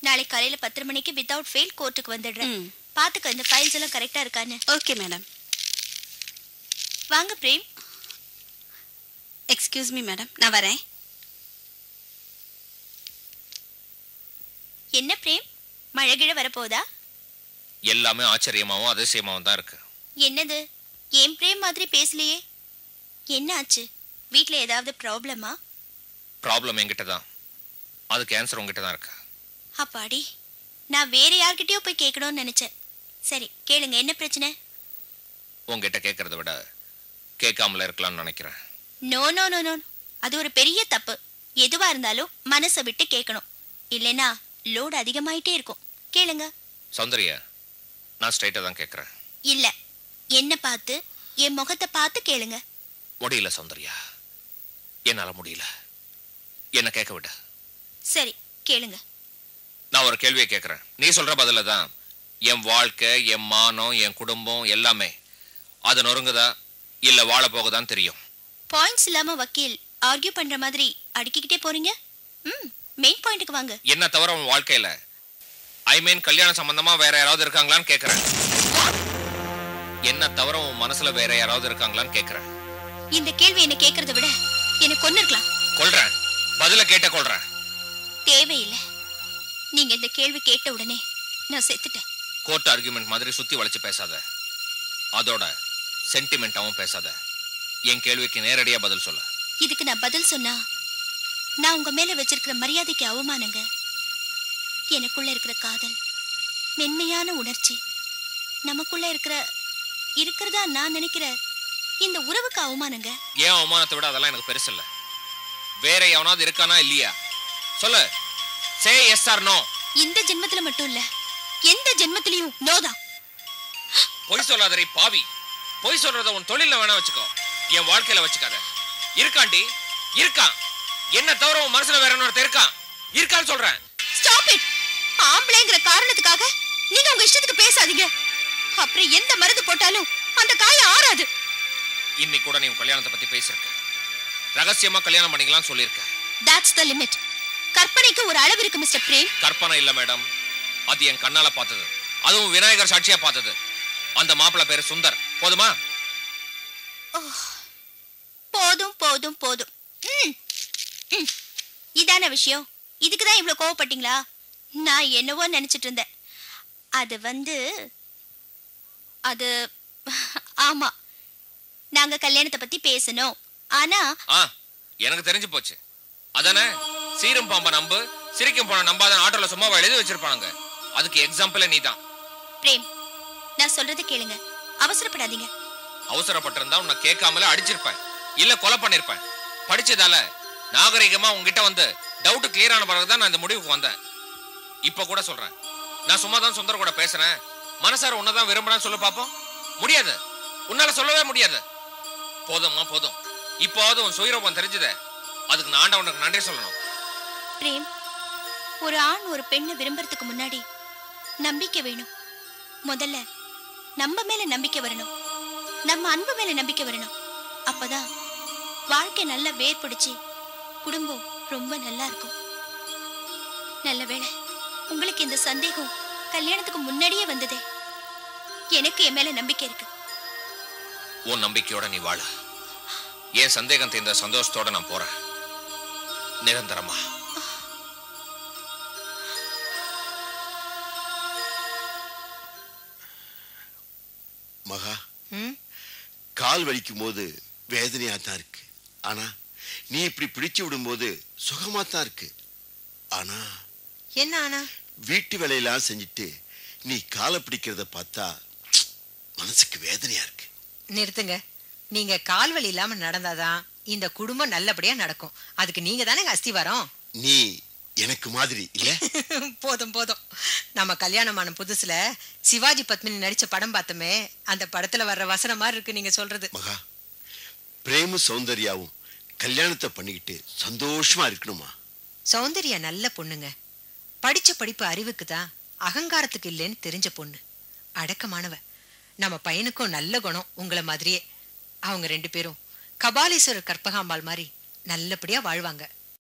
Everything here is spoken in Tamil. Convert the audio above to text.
நாளை காலையில 10 மணிக்கு வித்அவுட் ஃபெயில் கோர்ட்டுக்கு வந்துடுறேன். பாத்துக்க இந்த ஃபைல்ஸ் எல்லாம் கரெக்டா இருக்கான்னு. Okay madam. வாங்க பிரேம். எக்ஸ்கியூஸ் மீ மேடம், நான் வரேன். என்ன பிரேம், மழை கிழ வரப்போதா? எல்லாமே ஆச்சரியமாவும் அதிசயமாவும் தான் இருக்கு. என்னது, ஏன் பிரேம் மாதிரி பேசலையே? என்ன ஆச்சு? வீட்ல ஏதாவது ப்ராப்ளமா? ப்ராப்ளம் என்கிட்ட தான், அதுக்கு ஆன்சர் உங்ககிட்ட தான் இருக்கு. அப்பாடி, நான் வேற யார்கிட்டயோ போய் கேட்கணும்னு நினைச்சேன். சரி கேளுங்க, என்ன பிரச்சனை? உங்ககிட்ட கேட்கறத விட கேட்காமல இருக்கலாம்னு நினைக்கிறேன். நோ நோ நோ நோ, அது ஒரு பெரிய தப்பு. எதுவா இருந்தாலும் மனசை விட்டு கேட்கணும், இல்லைன்னா லோடு அதிகமாயிட்டே இருக்கும். கேளுங்க. சௌந்தர்யா, நான் ஸ்ட்ரைட்டா தான் கேட்கறேன். இல்ல, என்ன பார்த்து, என் முகத்தை பார்த்து கேளுங்க. முடியல சௌந்தர்யா, என்னால முடியல. என்ன கேட்க விட. சரி கேளுங்க. நான் ஒரு கேள்வியை கேட்கறேன், நீ சொல்ற பதில தான் என் வாழ்க்கை, என் மானம், என் குடும்பம் எல்லாமே அது நொறுங்குதா இல்ல வாழ போகுதான்னு தெரியும். பாயிண்ட்ஸ் இல்லாம வக்கீல் ஆர்கியூ பண்ற மாதிரி அடிக்கிட்டே போறீங்க. மெயின் பாயிண்ட்க்கு வாங்க. என்ன தவிர உன் வாழ்க்கையில ஐ மீன் கல்யாணம் சம்பந்தமா வேற யாராவது இருக்காங்களான்னு கேக்குறேன். என்ன தவிர உன் மனசுல வேற யாராவது இருக்காங்களான்னு கேக்குறேன். இந்த கேள்வி என்ன கேக்குறத விட என்ன கொன்னிருக்கலாம். கொல்றேன், பதில கேட்ட கொல்றேன். தேவையில்லை, நீங்க இந்த கேள்வி கேட்ட உடனே நான் செத்துட்டேன். கோர்ட் ஆர்குமெண்ட் மாதிரி சுத்தி வளைச்சு பேசாத, அதோட சென்டிமெண்டாவும் பேசாத. என் கேள்விக்கு நேரடியா பதில் சொல்ல. இதுக்கு நான் பதில் சொன்னா நான் உங்க மேல வச்சிருக்கிற மரியாதைக்கு அவமானங்க. எனக்குள்ள இருக்கிற காதல், மென்மையான உணர்ச்சி, நமக்குள்ள இருக்கிறதா நான் நினைக்கிற இந்த உறவுக்கு அவமானங்க. ஏன் அவமானத்தை விட அதெல்லாம் எனக்கு பெருசு இல்ல. வேற எவனாவது இருக்கானா இல்லையா சொல்லு. Say yes or no. இந்த ஜென்மத்துல மட்டும் இல்ல, எந்த ஜென்மத்திலயும் நோதான். பொய் சொல்லாதரை பாவி. பொய் சொல்றத உன் தொழில வேணா வச்சுக்கோ, என் வாழ்க்கையில வச்சுக்காத. இருக்காண்டி இருக்கான். என்ன தவிர உன் மனசுல வேற இன்னொருத்தர் இருக்கான். இருக்கான்னு சொல்றேன். Stop it. ஆம்பளைங்கிற காரணத்துக்காக நீங்க உங்க இஷ்டத்துக்கு பேசாதீங்க. அப்புறம் எந்த மருந்து போட்டாலும் அந்த காயம் ஆறாது. இன்னைக்கு கூட நீ உன் கல்யாணத்தை பத்தி பேசிருக்க. ரகசியமா கல்யாணம் பண்ணிக்கலாம் சொல்லிருக்க. That's the limit. கற்பனைக்கு ஒரு அளவு இருக்கு மிஸ்டர் பிரேம். கற்பனை இல்ல மேடம், அது என் கண்ணால பார்த்தது, அதுவும் விநாயகர் சாட்சியா பார்த்தது. அந்த மாப்பிள்ளை பேரு சுந்தர். போதுமா? போதும் போதும் போதும். இதான விஷயம்? இதுக்குதான் இவ்வளவு கோவப்பட்டீங்களா? நான் என்னவோ நினைச்சிட்டு இருந்தேன். அது ஆமா, நாங்க கல்யாணத்தை பத்தி பேசணும். ஆனா எனக்கு தெரிஞ்சு போச்சு. அதானே சீரும் பாம்ப நம்பு சிரிக்கும் போன நம்பாதான் ஆட்டோல சும்மாவா எழுதி வச்சிருப்பாங்க. அதுக்கு எக்ஸாம்பிள் நீதான். பிரேம், நான் சொல்றதை கேளுங்க, அவசரப்படாதீங்க. அவசரப்பட்டிருந்தா உன்னை கேட்காமல அடிச்சிருப்பேன், இல்ல கொலை பண்ணிருப்பேன். படிச்சதால நாகரிகமா உங்ககிட்ட வந்து டவுட் கிளியர் ஆன பிறகுதான் நான் இந்த முடிவுக்கு வந்தேன். இப்ப கூட சொல்றேன், நான் சும்மா தான் சுந்தர் கூட பேசுறேன். மனசார உன்னதான் விரும்புறான்னு சொல்ல பாப்போம். முடியாது, உன்னால சொல்லவே முடியாது. போதும்மா போதும். இப்போது உன் சுயரூபம் தெரிஞ்சதே, அதுக்கு நான் ஆண்டவனுக்கு நன்றி சொல்லணும். பிரேம், ஒரு ஆண் ஒரு பெண்ணை விரும்புறதுக்கு முன்னாடி நம்பிக்கை வேணும். முதல்ல நம்ம மேல நம்பிக்கை வரணும், நம்ம அன்பு மேல நம்பிக்கை வரணும். அப்பதான் வாழ்க்கை நல்லா வேர் பிடிச்சு குடும்பம் ரொம்ப நல்லா இருக்கும். நல்ல வேளை உங்களுக்கு இந்த சந்தேகம் கல்யாணத்துக்கு முன்னாடியே வந்ததே. எனக்கு என் மேல நம்பிக்கை இருக்கு. உன் நம்பிக்கையோட நீ வாழ. ஏன் சந்தேகம் தீர்ந்த சந்தோஷத்தோட நான் போறேன், நிரந்தரமா. மகா, கால் வலிக்கும் போது வேதனையா தான் இருக்கு. ஆனா நீ இப்படி பிடிச்சு விடும்போது சுகமா தான் இருக்கு. ஆனா என்ன ஆனா? வீட்டு வேலையெல்லாம் செஞ்சுட்டு நீ காலை பிடிக்கிறத பார்த்தா மனசுக்கு வேதனையா இருக்கு. நிறுத்துங்க. நீங்க கால் வலி இல்லாம நடந்தாதான் இந்த குடும்பம் நல்லபடியா நடக்கும். அதுக்கு நீங்க தானே அஸ்திவாரம். நீ எனக்கு மாதிரி இல்ல? போதும் போதும். நம்ம கல்யாணமான புதுசுல சிவாஜி பத்மினி நடிச்ச படம் பார்த்தோமே, அந்த படத்துல வர்ற வசனம் மாதிரி இருக்கு நீங்க சொல்றது. மகா, பிரேம சௌந்தர்யாவும் கல்யாணத்தை பண்ணிக்கிட்டு சந்தோஷமா இருக்கணுமா? சௌந்தர்யா நல்ல பொண்ணுங்க. படிச்ச படிப்பு அறிவுக்கு தான், அகங்காரத்துக்கு இல்லைன்னு தெரிஞ்ச பொண்ணு. அடக்கமானவ. நம்ம பையனுக்கும் நல்ல குணம் உங்களை மாதிரியே. அவங்க 2 பேரும் கபாலீஸ்வரர் கற்பகாம்பாள் மாதிரி நல்லபடியா வாழ்வாங்க.